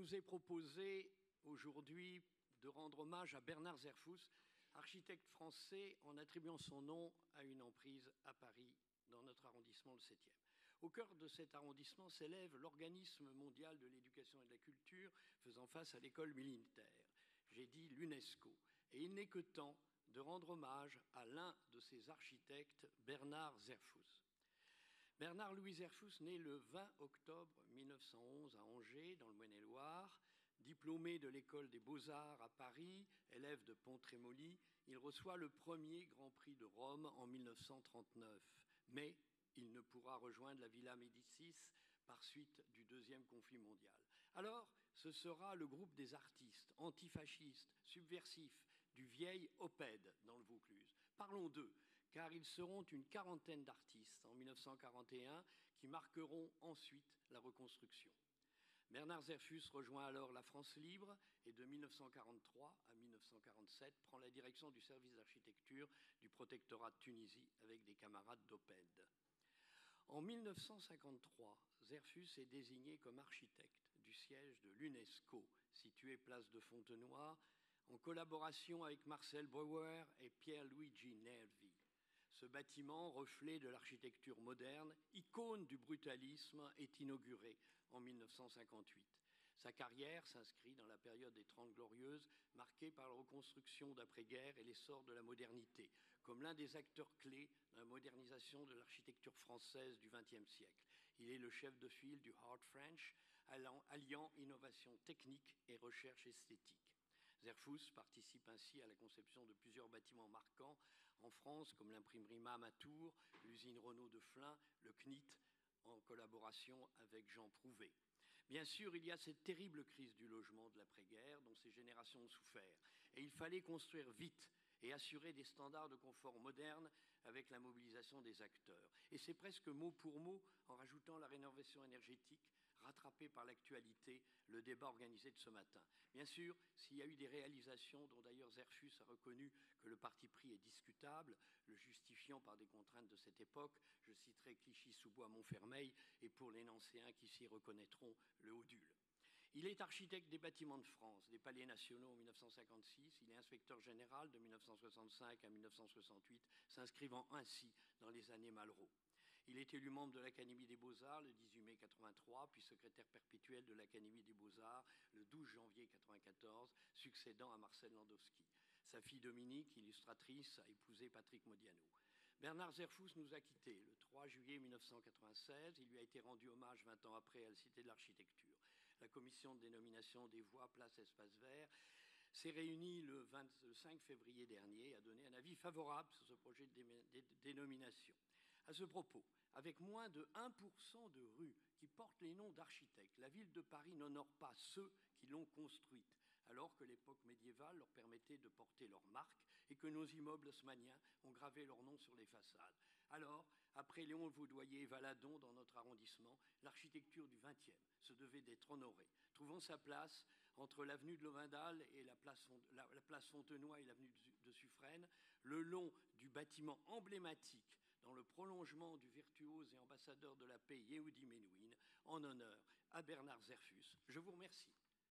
nous est proposé aujourd'hui de rendre hommage à Bernard Zerfus, architecte français, en attribuant son nom à une emprise à Paris, dans notre arrondissement, le 7e. Au cœur de cet arrondissement s'élève l'Organisme mondial de l'éducation et de la culture, faisant face à l'école militaire. J'ai dit l'UNESCO. Et il n'est que temps de rendre hommage à l'un de ses architectes, Bernard Zerfus. Bernard-Louis Zerfus naît le 20 octobre 1911 à Angers, dans le Maine-et-Loire. Diplômé de l'école des Beaux-Arts à Paris, élève de Pont-Trémolly, il reçoit le premier Grand Prix de Rome en 1939. Mais il ne pourra rejoindre la Villa Médicis par suite du deuxième conflit mondial. Alors, ce sera le groupe des artistes antifascistes, subversifs, du vieil OPED dans le Vaucluse. Parlons d'eux, car ils seront une quarantaine d'artistes en 1941 qui marqueront ensuite la reconstruction. Bernard Zerfus rejoint alors la France libre et de 1943 à 1947 prend la direction du service d'architecture du protectorat de Tunisie avec des camarades d'OPED. En 1953, Zerfus est désigné comme architecte du siège de l'UNESCO, situé place de Fontenoy, en collaboration avec Marcel Breuer et Pierluigi Nervi. Ce bâtiment, reflet de l'architecture moderne, icône du brutalisme, est inauguré en 1958. Sa carrière s'inscrit dans la période des Trente Glorieuses, marquée par la reconstruction d'après-guerre et l'essor de la modernité, comme l'un des acteurs clés dans la modernisation de l'architecture française du XXe siècle. Il est le chef de file du Hard French, alliant innovation technique et recherche esthétique. Zerfus participe ainsi à la conception de plusieurs bâtiments marquants en France, comme l'imprimerie MAM à Tours, l'usine Renault de Flins, le CNIT, en collaboration avec Jean Prouvé. Bien sûr, il y a cette terrible crise du logement de l'après-guerre dont ces générations ont souffert. Et il fallait construire vite et assurer des standards de confort modernes avec la mobilisation des acteurs. Et c'est presque mot pour mot, en rajoutant la rénovation énergétique, rattrapée par l'actualité, le débat organisé de ce matin. Bien sûr, s'il y a eu des réalisations dont d'ailleurs Zerfus a reconnu que le parti pris est discutable, le justifiant par des contraintes de cette époque, je citerai Clichy-sous-Bois-Montfermeil et pour les Nancéens qui s'y reconnaîtront, le Haut-Dul. Il est architecte des bâtiments de France, des palais nationaux en 1956. Il est inspecteur général de 1965 à 1968, s'inscrivant ainsi dans les années Malraux. Il est élu membre de l'Académie des Beaux-Arts le 18 mai 1983, puis secrétaire perpétuel de l'Académie des Beaux-Arts le 12 janvier 1994, succédant à Marcel Landowski. Sa fille Dominique, illustratrice, a épousé Patrick Modiano. Bernard Zerfus nous a quittés le 3 juillet 1996. Il lui a été rendu hommage 20 ans après à la Cité de l'Architecture. La commission de dénomination des voies, place, espace vert s'est réunie le 5 février dernier et a donné un avis favorable sur ce projet de dénomination. À ce propos, avec moins de 1% de rues qui portent les noms d'architectes, la ville de Paris n'honore pas ceux qui l'ont construite, alors que l'époque médiévale leur permettait de porter leur marque et que nos immeubles haussmanniens ont gravé leur nom sur les façades. Alors, après Léon Vaudoyer et Valadon dans notre arrondissement, l'architecture du XXe se devait d'être honorée, trouvant sa place entre l'avenue de Lovendal et la place Fontenoy et l'avenue de Suffren, le long du bâtiment emblématique dans le prolongement du virtuose et ambassadeur de la paix Yehudi Menuhin, en honneur à Bernard Zerfus. Je vous remercie.